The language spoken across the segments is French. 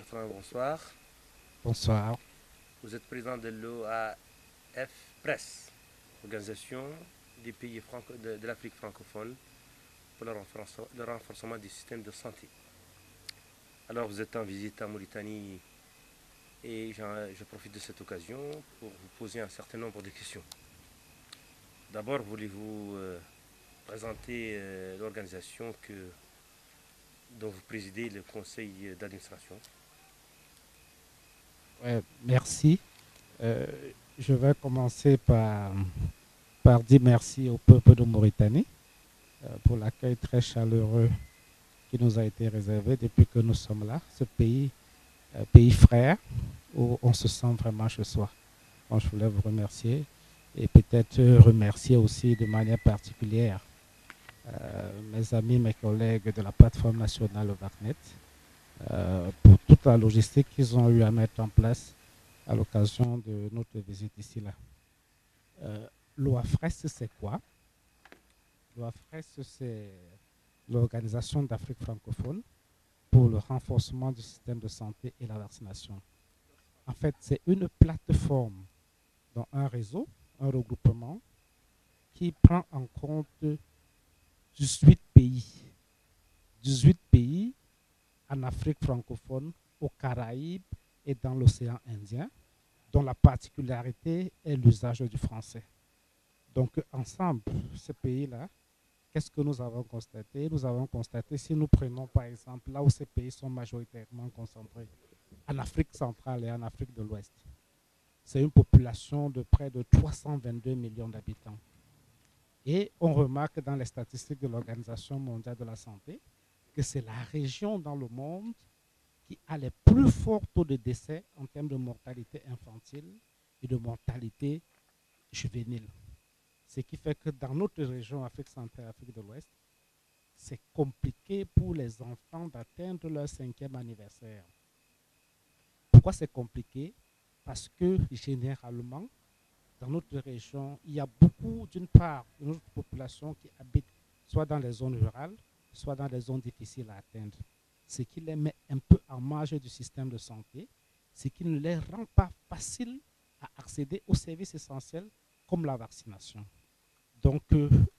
Bertrand, bonsoir. Bonsoir. Vous êtes président de l'OAF Presse, organisation des pays de l'Afrique francophone pour le renforcement du système de santé. Alors vous êtes en visite en Mauritanie et je profite de cette occasion pour vous poser un certain nombre de questions. D'abord, voulez-vous présenter l'organisation dont vous présidez le conseil d'administration? Ouais, merci. Euh, je vais commencer par dire merci au peuple de Mauritanie pour l'accueil très chaleureux qui nous a été réservé depuis que nous sommes là. Ce pays frère où on se sent vraiment chez soi. Bon, je voulais vous remercier et peut-être remercier aussi de manière particulière mes amis, mes collègues de la plateforme nationale VACNet pour toute la logistique qu'ils ont eu à mettre en place à l'occasion de notre visite ici là. L'OAFRES, c'est quoi? L'OAFRES, c'est l'Organisation d'Afrique francophone pour le renforcement du système de santé et la vaccination. En fait, c'est une plateforme dans un réseau, un regroupement qui prend en compte 18 pays. 18 pays en Afrique francophone, aux Caraïbes et dans l'océan Indien, dont la particularité est l'usage du français. Donc, ensemble, ces pays-là, qu'est-ce que nous avons constaté? Nous avons constaté, si nous prenons par exemple là où ces pays sont majoritairement concentrés, en Afrique centrale et en Afrique de l'Ouest, c'est une population de près de 322 millions d'habitants. Et on remarque dans les statistiques de l'Organisation mondiale de la santé que c'est la région dans le monde qui a les plus forts taux de décès en termes de mortalité infantile et de mortalité juvénile. Ce qui fait que dans notre région, Afrique centrale et Afrique de l'Ouest, c'est compliqué pour les enfants d'atteindre leur 5e anniversaire. Pourquoi c'est compliqué? Parce que généralement, dans notre région, il y a beaucoup, d'une part, de notre population qui habite soit dans les zones rurales, soit dans des zones difficiles à atteindre. Ce qui les met un peu en marge du système de santé, ce qui ne les rend pas faciles à accéder aux services essentiels comme la vaccination. Donc,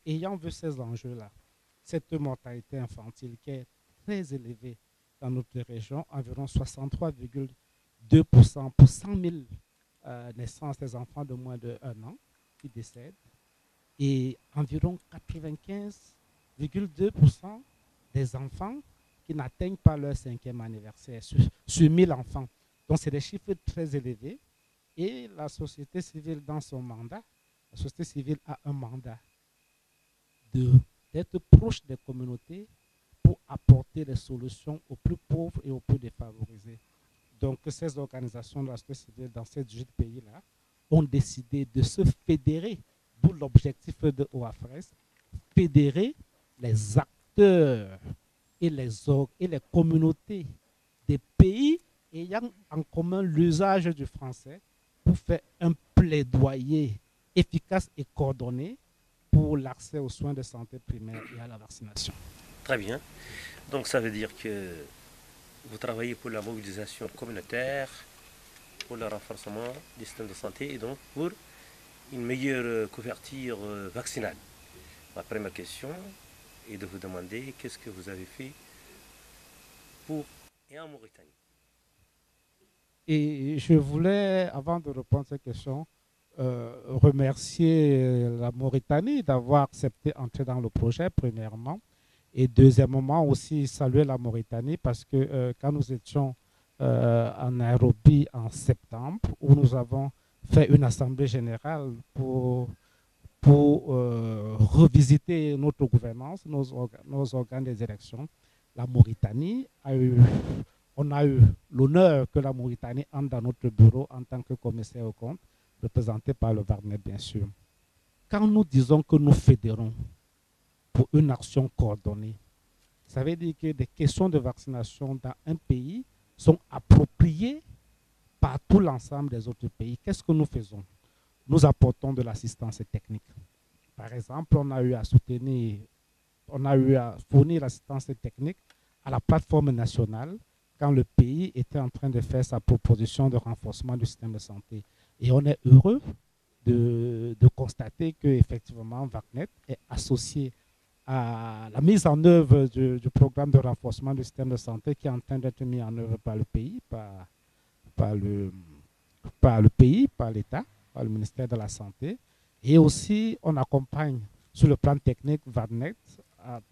ayant vu ces enjeux-là, cette mortalité infantile qui est très élevée dans notre région, environ 63,2% pour 100 000 naissances des enfants de moins de 1 an qui décèdent, et environ 95,2% des enfants qui n'atteignent pas leur 5e anniversaire sur 1000 enfants. Donc, c'est des chiffres très élevés. Et la société civile, dans son mandat, la société civile a un mandat d'être proche des communautés pour apporter des solutions aux plus pauvres et aux plus défavorisés. Donc, ces organisations de la société civile dans ces 18 pays-là ont décidé de se fédérer, d'où l'objectif de OAFRES, fédérer les acteurs et les communautés des pays ayant en commun l'usage du français pour faire un plaidoyer efficace et coordonné pour l'accès aux soins de santé primaire et à la vaccination. Très bien. Donc ça veut dire que vous travaillez pour la mobilisation communautaire, pour le renforcement du système de santé et donc pour une meilleure couverture vaccinale. Ma première question est de vous demander qu'est-ce que vous avez fait pour et en Mauritanie. Et je voulais, avant de répondre à cette question, remercier la Mauritanie d'avoir accepté d'entrer dans le projet, premièrement. Et deuxièmement, aussi saluer la Mauritanie parce que quand nous étions en Nairobi en septembre, où nous avons fait une assemblée générale pour revisiter notre gouvernance, nos organes des élections, la Mauritanie on a eu l'honneur que la Mauritanie entre dans notre bureau en tant que commissaire aux comptes, représenté par le VARNET, bien sûr. Quand nous disons que nous fédérons pour une action coordonnée, ça veut dire que des questions de vaccination dans un pays sont appropriées par tout l'ensemble des autres pays. Qu'est-ce que nous faisons? Nous apportons de l'assistance technique. Par exemple, on a eu à fournir l'assistance technique à la plateforme nationale quand le pays était en train de faire sa proposition de renforcement du système de santé. Et on est heureux de constater qu'effectivement, VACNet est associé à la mise en œuvre du programme de renforcement du système de santé qui est en train d'être mis en œuvre par le pays, par par l'État, par le ministère de la Santé. Et aussi, on accompagne sur le plan technique VACNet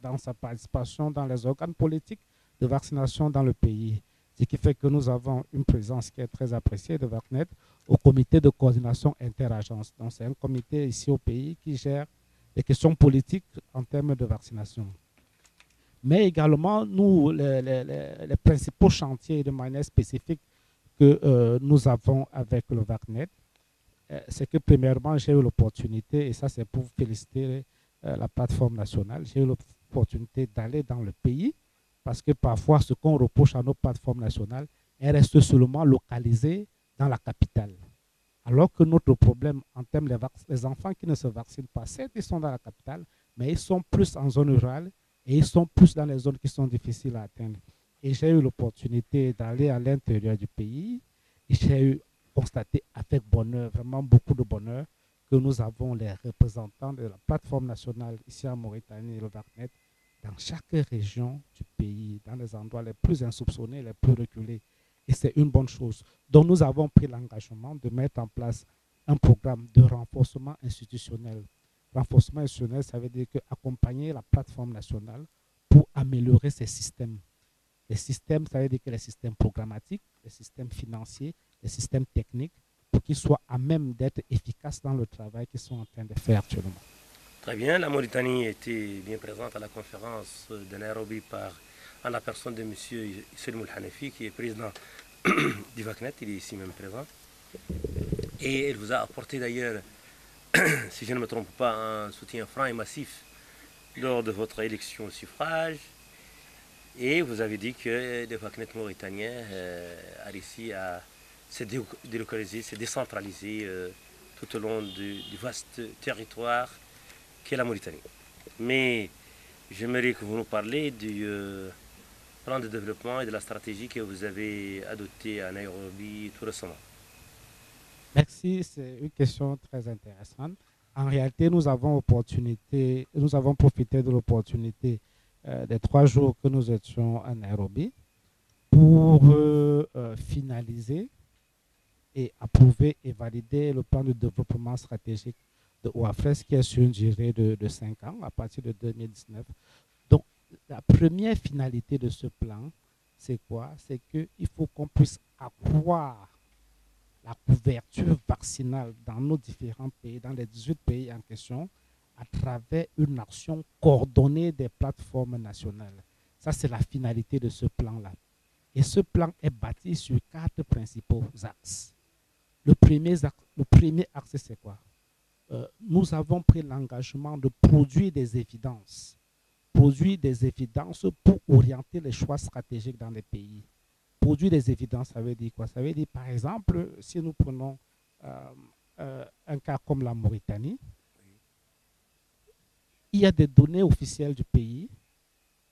dans sa participation dans les organes politiques de vaccination dans le pays. Ce qui fait que nous avons une présence qui est très appréciée de VACNet au comité de coordination interagences. Donc, c'est un comité ici au pays qui gère les questions politiques en termes de vaccination. Mais également, nous, les principaux chantiers de manière spécifique que nous avons avec le VACNet, c'est que premièrement, j'ai eu l'opportunité, et ça c'est pour féliciter la plateforme nationale, j'ai eu l'opportunité d'aller dans le pays, parce que parfois, ce qu'on reproche à nos plateformes nationales, elles restent seulement localisées dans la capitale. Alors que notre problème en termes des enfants qui ne se vaccinent pas, certes, ils sont dans la capitale, mais ils sont plus en zone rurale et ils sont plus dans les zones qui sont difficiles à atteindre. Et j'ai eu l'opportunité d'aller à l'intérieur du pays et j'ai eu constaté avec bonheur, vraiment beaucoup de bonheur, que nous avons les représentants de la plateforme nationale ici en Mauritanie, le VACNet, dans chaque région du pays, dans les endroits les plus insoupçonnés, les plus reculés. Et c'est une bonne chose. Donc nous avons pris l'engagement de mettre en place un programme de renforcement institutionnel. Renforcement institutionnel, ça veut dire accompagner la plateforme nationale pour améliorer ses systèmes. Les systèmes, ça veut dire que les systèmes programmatiques, les systèmes financiers, les systèmes techniques, pour qu'ils soient à même d'être efficaces dans le travail qu'ils sont en train de faire actuellement. Très bien, la Mauritanie était bien présente à la conférence de Nairobi en la personne de M. Selim Hanafi, qui est président du VACNet, il est ici même présent. Et elle vous a apporté d'ailleurs, si je ne me trompe pas, un soutien franc et massif lors de votre élection au suffrage. Et vous avez dit que le VACNet mauritanien a réussi à se délocaliser, se décentraliser tout au long du vaste territoire qu'est la Mauritanie. Mais j'aimerais que vous nous parliez du plan de développement et de la stratégie que vous avez adoptée à Nairobi tout récemment. Merci, c'est une question très intéressante. En réalité, nous avons profité de l'opportunité des 3 jours que nous étions à Nairobi pour finaliser et approuver et valider le plan de développement stratégique de OAFRES qui est sur une durée de 5 ans à partir de 2019. Donc, la première finalité de ce plan, c'est quoi? C'est qu'il faut qu'on puisse accroître la couverture vaccinale dans nos différents pays, dans les 18 pays en question, à travers une action coordonnée des plateformes nationales. Ça, c'est la finalité de ce plan-là. Et ce plan est bâti sur 4 principaux axes. Le premier axe, c'est quoi? Nous avons pris l'engagement de produire des évidences. Produire des évidences pour orienter les choix stratégiques dans les pays. Produire des évidences, ça veut dire quoi? Ça veut dire, par exemple, si nous prenons un cas comme la Mauritanie, il y a des données officielles du pays,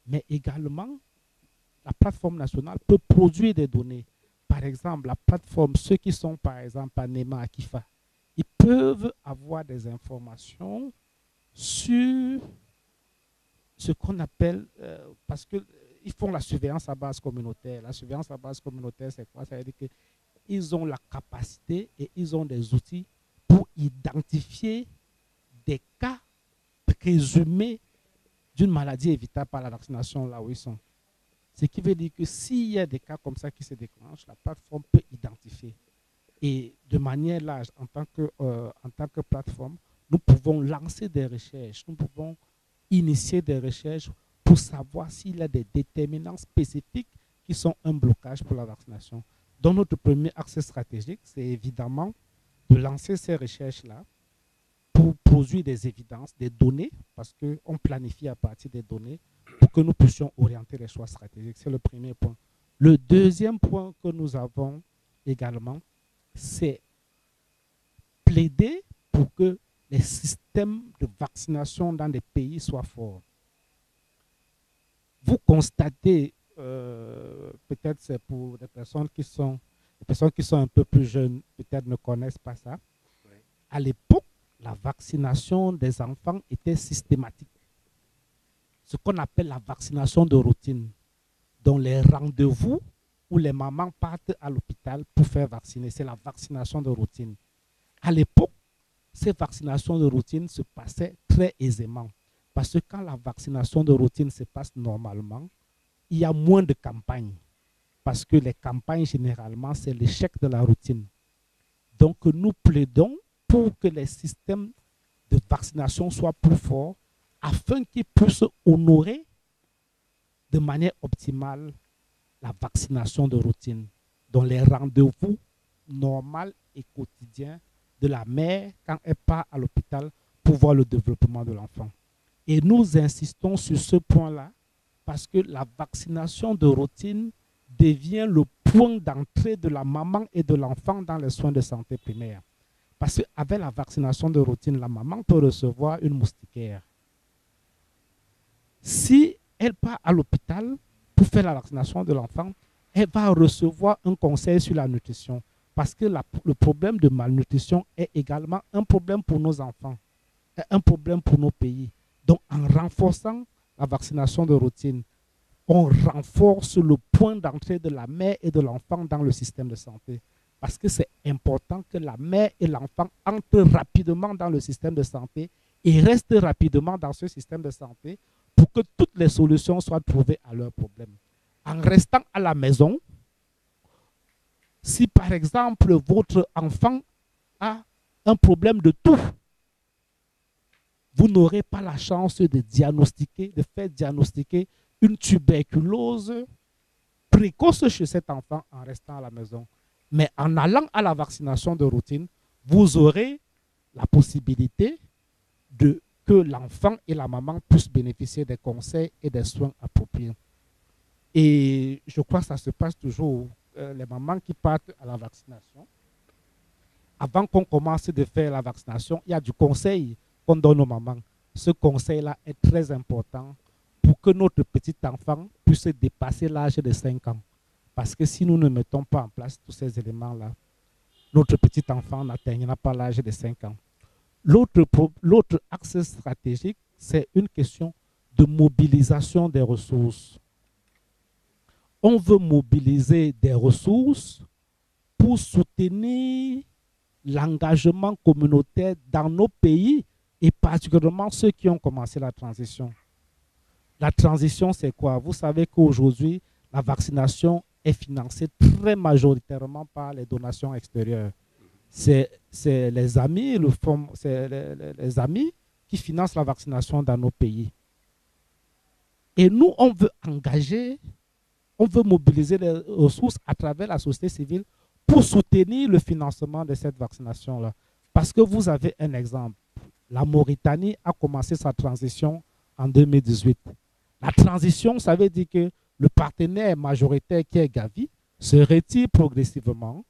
mais également, la plateforme nationale peut produire des données. Par exemple, la plateforme, ceux qui sont, par exemple, à Nema, à Kifa, ils peuvent avoir des informations sur ce qu'on appelle, parce qu'ils font la surveillance à base communautaire. La surveillance à base communautaire, c'est quoi? Ça veut dire qu'ils ont la capacité et ils ont des outils pour identifier des cas présumés d'une maladie évitable par la vaccination là où ils sont. Ce qui veut dire que s'il y a des cas comme ça qui se déclenchent, la plateforme peut identifier. Et de manière large, en tant que plateforme, nous pouvons lancer des recherches, nous pouvons initier des recherches pour savoir s'il y a des déterminants spécifiques qui sont un blocage pour la vaccination. Donc notre premier axe stratégique, c'est évidemment de lancer ces recherches-là pour produire des évidences, des données, parce qu'on planifie à partir des données pour que nous puissions orienter les choix stratégiques. C'est le premier point. Le deuxième point que nous avons également, c'est plaider pour que les systèmes de vaccination dans les pays soient forts. Vous constatez peut-être c'est pour des personnes qui sont un peu plus jeunes, peut-être ne connaissent pas ça. Oui. À l'époque, la vaccination des enfants était systématique. Ce qu'on appelle la vaccination de routine, dont les rendez-vous où les mamans partent à l'hôpital pour faire vacciner, c'est la vaccination de routine. À l'époque, ces vaccinations de routine se passaient très aisément. Parce que quand la vaccination de routine se passe normalement, il y a moins de campagnes. Parce que les campagnes, généralement, c'est l'échec de la routine. Donc, nous plaidons pour que les systèmes de vaccination soient plus forts afin qu'ils puissent honorer de manière optimale la vaccination de routine, dont les rendez-vous normaux et quotidiens de la mère quand elle part à l'hôpital pour voir le développement de l'enfant. Et nous insistons sur ce point-là parce que la vaccination de routine devient le point d'entrée de la maman et de l'enfant dans les soins de santé primaire. Parce qu'avec la vaccination de routine, la maman peut recevoir une moustiquaire. Si elle part à l'hôpital pour faire la vaccination de l'enfant, elle va recevoir un conseil sur la nutrition. Parce que le problème de malnutrition est également un problème pour nos enfants, est un problème pour nos pays. Donc, en renforçant la vaccination de routine, on renforce le point d'entrée de la mère et de l'enfant dans le système de santé. Parce que c'est important que la mère et l'enfant entrent rapidement dans le système de santé et restent rapidement dans ce système de santé pour que toutes les solutions soient trouvées à leurs problèmes. En restant à la maison, si par exemple votre enfant a un problème de toux, vous n'aurez pas la chance de faire diagnostiquer une tuberculose précoce chez cet enfant en restant à la maison. Mais en allant à la vaccination de routine, vous aurez la possibilité que l'enfant et la maman puissent bénéficier des conseils et des soins appropriés. Et je crois que ça se passe toujours. Les mamans qui partent à la vaccination, avant qu'on commence de faire la vaccination, il y a du conseil qu'on donne aux mamans. Ce conseil-là est très important pour que notre petit enfant puisse dépasser l'âge de 5 ans. Parce que si nous ne mettons pas en place tous ces éléments-là, notre petit enfant n'atteindra pas l'âge de 5 ans. L'autre axe stratégique, c'est une question de mobilisation des ressources. On veut mobiliser des ressources pour soutenir l'engagement communautaire dans nos pays et particulièrement ceux qui ont commencé la transition. La transition, c'est quoi? Vous savez qu'aujourd'hui, la vaccination est financée très majoritairement par les donations extérieures. C'est les amis, les amis qui financent la vaccination dans nos pays. Et nous, on veut mobiliser les ressources à travers la société civile pour soutenir le financement de cette vaccination-là. Parce que vous avez un exemple. La Mauritanie a commencé sa transition en 2018. La transition, ça veut dire que le partenaire majoritaire qui est Gavi se retire progressivement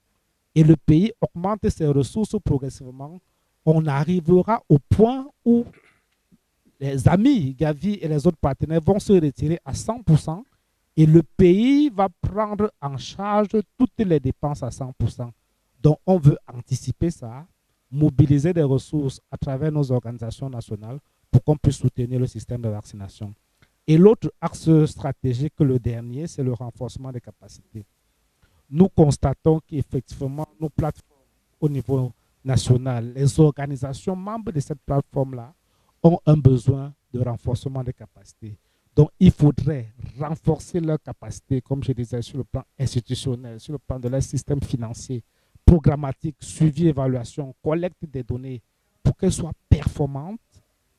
et le pays augmente ses ressources progressivement. On arrivera au point où les amis Gavi et les autres partenaires vont se retirer à 100% et le pays va prendre en charge toutes les dépenses à 100%. Donc, on veut anticiper ça, mobiliser des ressources à travers nos organisations nationales pour qu'on puisse soutenir le système de vaccination. Et l'autre axe stratégique, le dernier, c'est le renforcement des capacités. Nous constatons qu'effectivement, nos plateformes au niveau national, les organisations membres de cette plateforme-là ont un besoin de renforcement des capacités. Donc, il faudrait renforcer leurs capacités, comme je disais, sur le plan institutionnel, sur le plan de leur système financier, programmatique, suivi, évaluation, collecte des données, pour qu'elles soient performantes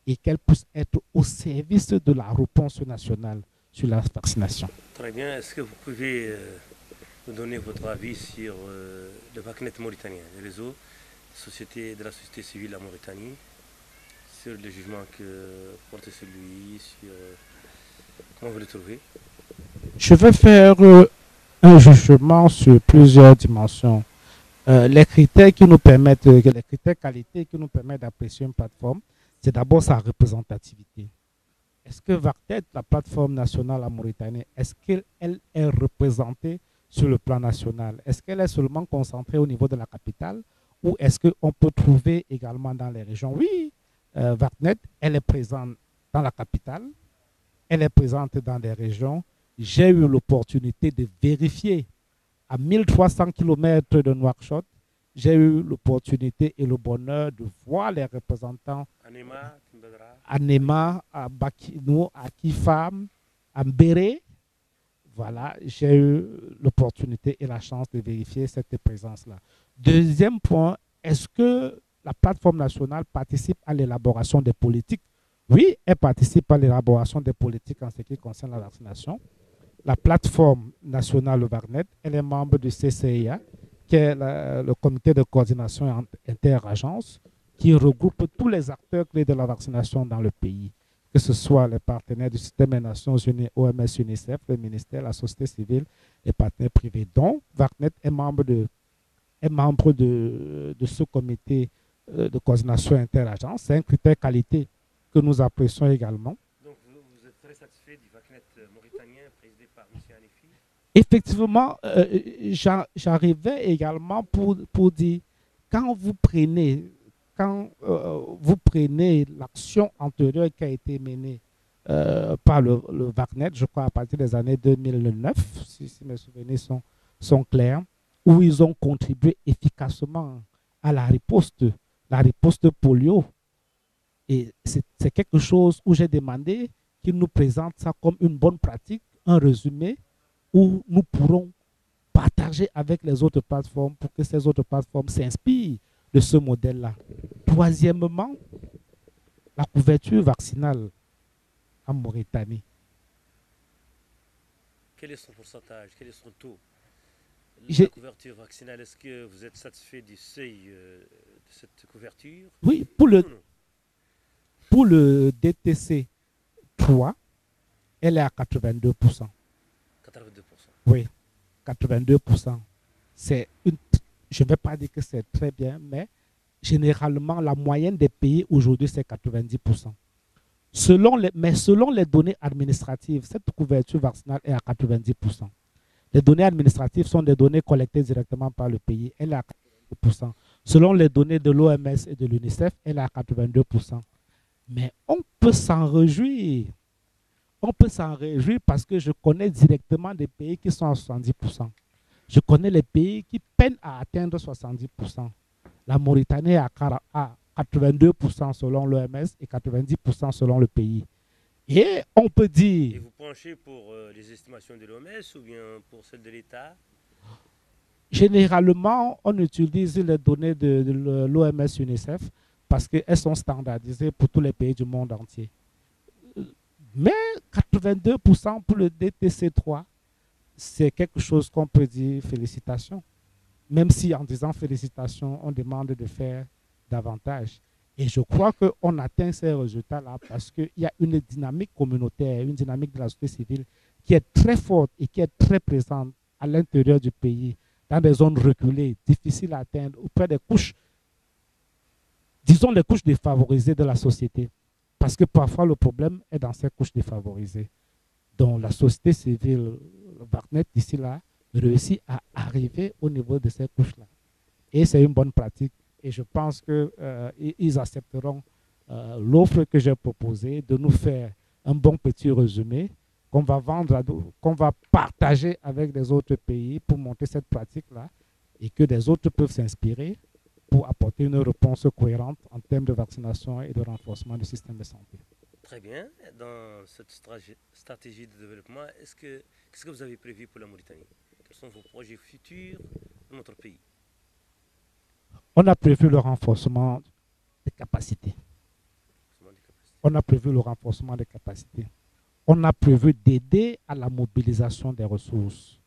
et qu'elles puissent être au service de la réponse nationale sur la vaccination. Très bien. Est-ce que vous pouvez nous donner votre avis sur le VacNet mauritanien, le réseau de la société civile à Mauritanie, sur le jugement que porte celui, sur comment vous le trouvez? Je vais faire un jugement sur plusieurs dimensions. Les critères qualité qui nous permettent d'apprécier une plateforme, c'est d'abord sa représentativité. est-ce que VACTED, la plateforme nationale en Mauritanie, est-ce qu'elle est représentée sur le plan national? Est-ce qu'elle est seulement concentrée au niveau de la capitale ou est-ce qu'on peut trouver également dans les régions? Oui, VACTED, elle est présente dans la capitale, elle est présente dans les régions. J'ai eu l'opportunité de vérifier à 1300 km de Nouakchott. J'ai eu l'opportunité et le bonheur de voir les représentants à Nema, à Bakino, à Kifam, à Mbéré. Voilà, j'ai eu l'opportunité et la chance de vérifier cette présence-là. Deuxième point, est-ce que la plateforme nationale participe à l'élaboration des politiques? Oui, elle participe à l'élaboration des politiques en ce qui concerne la vaccination. La plateforme nationale VARNET, elle est membre du CCIA, qui est le comité de coordination interagence, qui regroupe tous les acteurs clés de la vaccination dans le pays, que ce soit les partenaires du système des Nations Unies, OMS, UNICEF, le ministère, la société civile, les partenaires privés. Donc, VARNET est membre de ce comité de coordination interagence. C'est un critère qualité que nous apprécions également. Donc, vous êtes très satisfait du VACNET mauritanien présidé par M. Hanifi? Effectivement, j'arrivais également pour dire, quand vous prenez l'action antérieure qui a été menée par le VACNET, je crois à partir des années 2009, si mes souvenirs sont clairs, où ils ont contribué efficacement à la riposte polio. Et c'est quelque chose où j'ai demandé qu'ils nous présentent ça comme une bonne pratique, un résumé, où nous pourrons partager avec les autres plateformes pour que ces autres plateformes s'inspirent de ce modèle-là. Troisièmement, la couverture vaccinale en Mauritanie. Quel est son pourcentage? Quel est son taux? La couverture vaccinale, est-ce que vous êtes satisfait du seuil de cette couverture? Oui, pour le DTC 3, elle est à 82%. 82%. Oui, 82%. Je ne vais pas dire que c'est très bien, mais généralement, la moyenne des pays aujourd'hui, c'est 90%. Selon les données administratives, cette couverture vaccinale est à 90%. Les données administratives sont des données collectées directement par le pays. Elle est à 82%. Selon les données de l'OMS et de l'UNICEF, elle est à 82%. Mais on peut s'en réjouir. On peut s'en réjouir parce que je connais directement des pays qui sont à 70%. Je connais les pays qui peinent à atteindre 70%. La Mauritanie est à 82% selon l'OMS et 90% selon le pays. Et on peut dire... Et vous penchez pour les estimations de l'OMS ou bien pour celles de l'État? Généralement, on utilise les données de l'OMS UNICEF parce qu'elles sont standardisées pour tous les pays du monde entier. Mais 82% pour le DTC3, c'est quelque chose qu'on peut dire félicitations. Même si en disant félicitations, on demande de faire davantage. Et je crois qu'on atteint ces résultats-là parce qu'il y a une dynamique communautaire, une dynamique de la société civile qui est très forte et qui est très présente à l'intérieur du pays, dans des zones reculées, difficiles à atteindre, auprès des couches, disons les couches défavorisées de la société. Parce que parfois le problème est dans ces couches défavorisées. Donc la société civile, le VACNET d'ici là, réussit à arriver au niveau de ces couches-là. Et c'est une bonne pratique. Et je pense qu'ils accepteront l'offre que j'ai proposée de nous faire un bon petit résumé qu'on va vendre, qu'on va partager avec les autres pays pour monter cette pratique-là et que les autres peuvent s'inspirer pour apporter une réponse cohérente en termes de vaccination et de renforcement du système de santé. Très bien. Dans cette stratégie de développement, qu'est-ce que vous avez prévu pour la Mauritanie? Quels sont vos projets futurs dans notre pays? On a prévu le renforcement des capacités. On a prévu le renforcement des capacités. On a prévu d'aider à la mobilisation des ressources.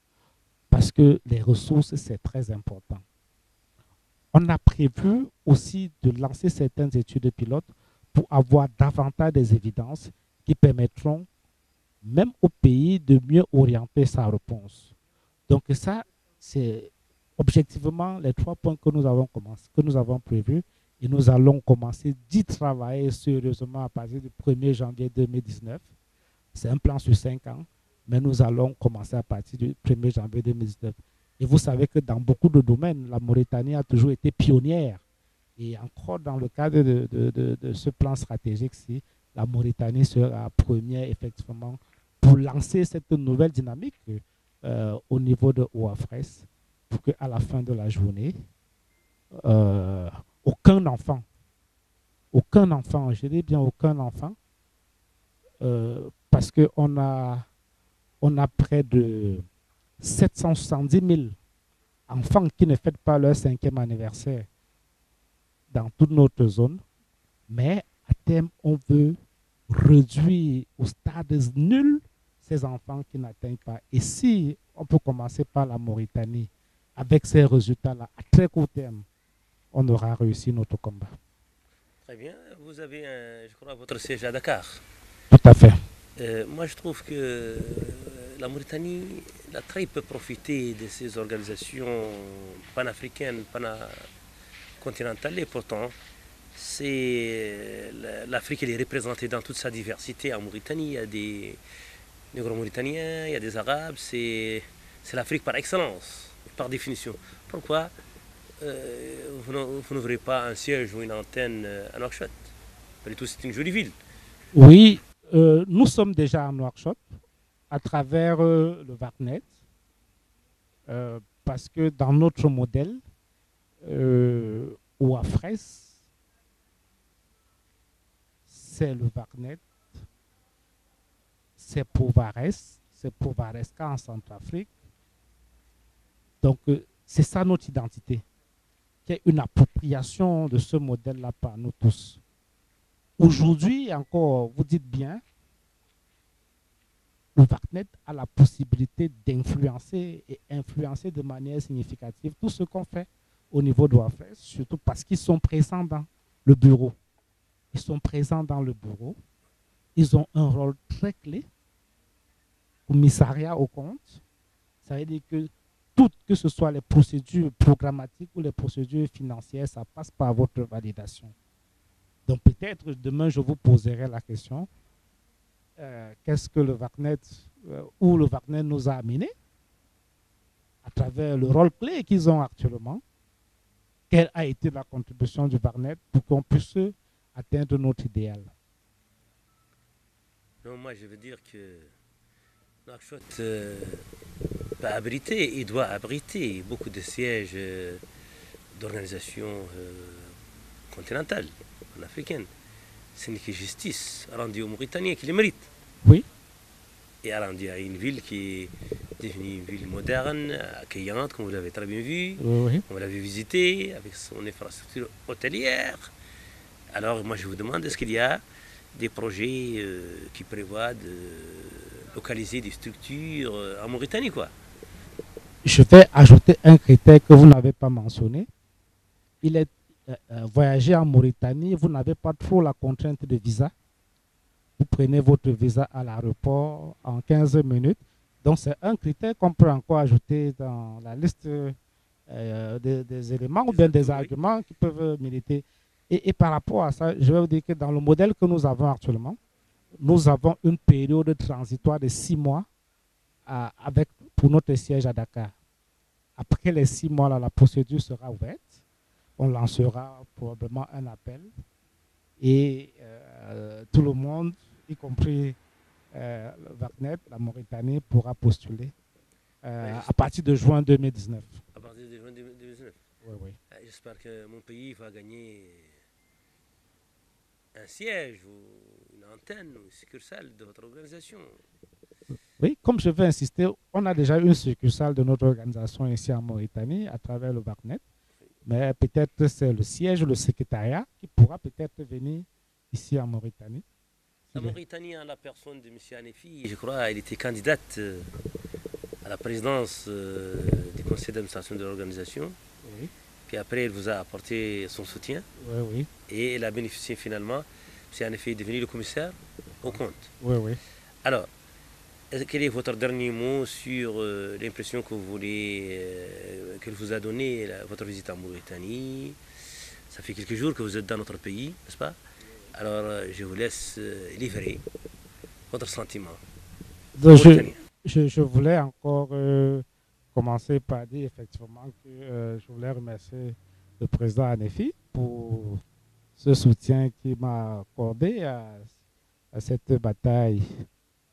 Parce que les ressources, c'est très important. On a prévu aussi de lancer certaines études pilotes pour avoir davantage des évidences qui permettront même au pays de mieux orienter sa réponse. Donc ça, c'est objectivement les 3 points que nous avons prévus Et nous allons commencer d'y travailler sérieusement à partir du 1er janvier 2019. C'est un plan sur 5 ans, mais nous allons commencer à partir du 1er janvier 2019. Et vous savez que dans beaucoup de domaines, la Mauritanie a toujours été pionnière. Et encore dans le cadre de ce plan stratégique-ci, la Mauritanie sera première effectivement pour lancer cette nouvelle dynamique au niveau de OAFRES, pour qu'à la fin de la journée, aucun enfant, je dis bien aucun enfant, parce qu'on a près de 770 000 enfants qui ne fêtent pas leur 5e anniversaire dans toute notre zone, mais à terme, on veut réduire au stade nul ces enfants qui n'atteignent pas. Et si on peut commencer par la Mauritanie, avec ces résultats-là, à très court terme, on aura réussi notre combat. Très bien. Vous avez, je crois, votre siège à Dakar. Tout à fait. Moi, je trouve que la Mauritanie a très peu profité de ces organisations panafricaines, continentale, et pourtant l'Afrique est représentée dans toute sa diversité en Mauritanie. Il y a des Négro-Mauritaniens, il y a des Arabes, c'est l'Afrique par excellence, par définition. Pourquoi vous n'ouvrez pas un siège ou une antenne à Nouakchott? Pas du tout, c'est une jolie ville. Oui, nous sommes déjà à Nouakchott à travers le VACNet, parce que dans notre modèle, OAFRES, c'est le VACNet, c'est Povaresca en Centrafrique. Donc, c'est ça notre identité, qui est une appropriation de ce modèle-là par nous tous. Aujourd'hui, encore, vous dites bien, le VACNet a la possibilité d'influencer et influencer de manière significative tout ce qu'on fait au niveau de l'OAFRES, surtout parce qu'ils sont présents dans le bureau. Ils sont présents dans le bureau. Ils ont un rôle très clé, commissariat au compte. Ça veut dire que que ce soit les procédures programmatiques ou les procédures financières, ça passe par votre validation. Donc peut-être demain, je vous poserai la question, qu'est-ce que le VACNet, où le VACNet nous a amené à travers le rôle clé qu'ils ont actuellement. Quelle a été la contribution du VACNet pour qu'on puisse atteindre notre idéal? Non, moi je veux dire que Nouakchott peut abriter et doit abriter beaucoup de sièges d'organisations continentales, africaines. Ce n'est que justice rendue aux Mauritaniens qui les méritent. Oui. Et rendue à une ville qui est devenue une ville moderne, accueillante, comme vous l'avez très bien vu. Oui. On l'avait visité avec son infrastructure hôtelière. Alors moi je vous demande, est-ce qu'il y a des projets qui prévoient de localiser des structures en Mauritanie, quoi? Je vais ajouter un critère que vous n'avez pas mentionné. Il est voyager en Mauritanie, vous n'avez pas trop la contrainte de visa. Vous prenez votre visa à l'aéroport en 15 minutes. Donc c'est un critère qu'on peut encore ajouter dans la liste des éléments ou bien des arguments qui peuvent militer. Et par rapport à ça, je vais vous dire que dans le modèle que nous avons actuellement, nous avons une période transitoire de 6 mois pour notre siège à Dakar. Après les 6 mois, là, la procédure sera ouverte. On lancera probablement un appel et tout le monde, y compris le VACNet, la Mauritanie, pourra postuler à partir de juin 2019. À partir de juin 2019? Oui, oui. J'espère que mon pays va gagner un siège ou une antenne ou une succursale de votre organisation. Oui, comme je vais insister, on a déjà une succursale de notre organisation ici en Mauritanie à travers le VACNet. Mais peut-être c'est le siège, le secrétariat qui pourra peut-être venir ici en Mauritanie. La Mauritanie, en la personne de M. Hanefi, je crois, elle était candidate à la présidence du conseil d'administration de l'organisation. Oui. Puis après, elle vous a apporté son soutien. Oui, oui. Et elle a bénéficié finalement. M. Hanefi est devenu le commissaire au compte. Oui, oui. Alors, quel est votre dernier mot sur l'impression que vous voulez, qu'elle vous a donnée, votre visite en Mauritanie? Ça fait quelques jours que vous êtes dans notre pays, n'est-ce pas? Alors, je vous laisse livrer votre sentiment. Donc, je voulais encore commencer par dire effectivement que je voulais remercier le président Hanefi pour ce soutien qu'il m'a accordé à cette bataille,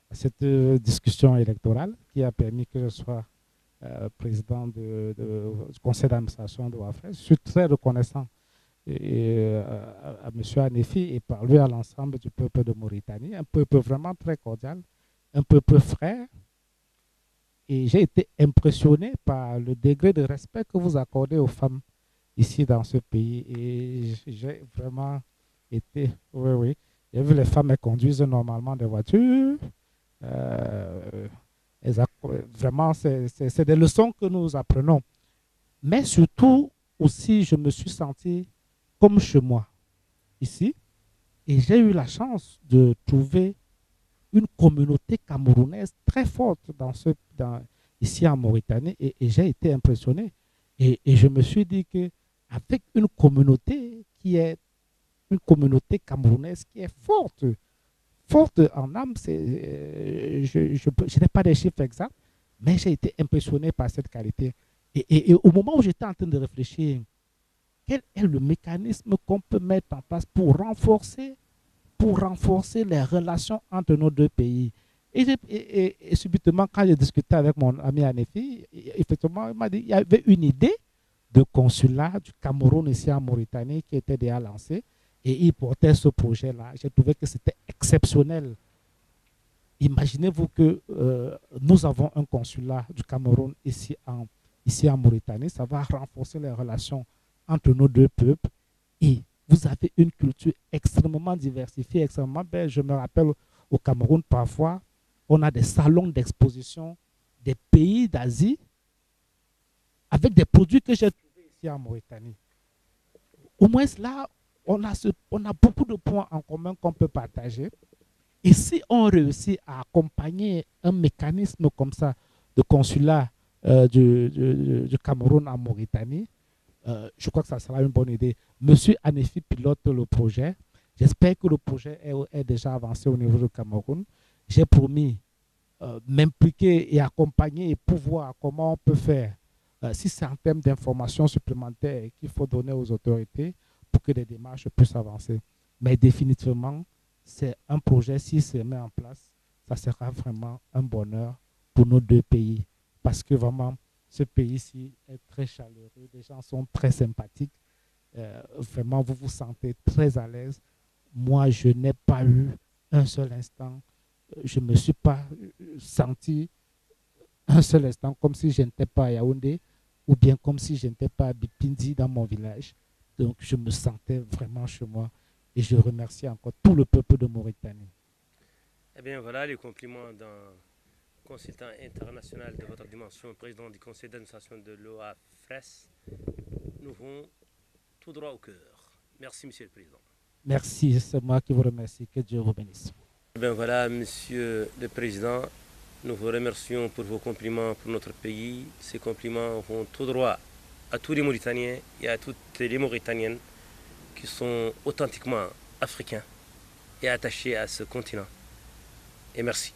à cette discussion électorale qui a permis que je sois président du conseil d'administration de WAFRES. Je suis très reconnaissant à M. Hanefi et par lui à l'ensemble du peuple de Mauritanie, un peuple vraiment très cordial, un peuple frère. Et j'ai été impressionné par le degré de respect que vous accordez aux femmes ici dans ce pays. Et j'ai vraiment été, oui, oui. J'ai vu les femmes, elles conduisent normalement des voitures. Vraiment, c'est des leçons que nous apprenons. Mais surtout, aussi, je me suis senti comme chez moi, ici. Et j'ai eu la chance de trouver une communauté camerounaise très forte ici en Mauritanie. Et j'ai été impressionné. Et je me suis dit qu'avec une communauté qui est une communauté camerounaise qui est forte, forte en âme, je n'ai pas de chiffres exacts, mais j'ai été impressionné par cette qualité. Et au moment où j'étais en train de réfléchir, quel est le mécanisme qu'on peut mettre en place pour renforcer les relations entre nos deux pays? Et subitement, quand j'ai discuté avec mon ami Hanefi, effectivement, il m'a dit qu'il y avait une idée de consulat du Cameroun ici en Mauritanie qui était déjà lancée. Et il portait ce projet-là. J'ai trouvé que c'était exceptionnel. Imaginez-vous que nous avons un consulat du Cameroun ici en Mauritanie. Ça va renforcer les relations entre nos deux peuples. Et vous avez une culture extrêmement diversifiée, extrêmement belle. Je me rappelle au Cameroun, parfois, on a des salons d'exposition des pays d'Asie avec des produits que j'ai trouvés ici en Mauritanie. Au moins là, on a beaucoup de points en commun qu'on peut partager. Et si on réussit à accompagner un mécanisme comme ça de consulat du Cameroun en Mauritanie, je crois que ça sera une bonne idée. Monsieur Hanefi pilote le projet. J'espère que le projet est déjà avancé au niveau du Cameroun. J'ai promis m'impliquer et accompagner et pouvoir comment on peut faire, si c'est en termes d'informations supplémentaires qu'il faut donner aux autorités pour que les démarches puissent avancer. Mais définitivement, c'est un projet, s'il se met en place, ça sera vraiment un bonheur pour nos deux pays. Parce que vraiment, ce pays-ci est très chaleureux, les gens sont très sympathiques. Vraiment, vous vous sentez très à l'aise. Moi, je n'ai pas eu un seul instant, je ne me suis pas senti un seul instant comme si je n'étais pas à Yaoundé ou bien comme si je n'étais pas à Bipindi dans mon village. Donc, je me sentais vraiment chez moi et je remercie encore tout le peuple de Mauritanie. Eh bien, voilà les compliments d'un consultant international de votre dimension, président du conseil d'administration de l'OAFRES. Nous vont tout droit au cœur. Merci, monsieur le président. Merci, c'est moi qui vous remercie. Que Dieu vous bénisse. Eh bien, voilà, monsieur le président, nous vous remercions pour vos compliments pour notre pays. Ces compliments vont tout droit à tous les Mauritaniens et à toutes les Mauritaniennes qui sont authentiquement africains et attachés à ce continent. Et merci.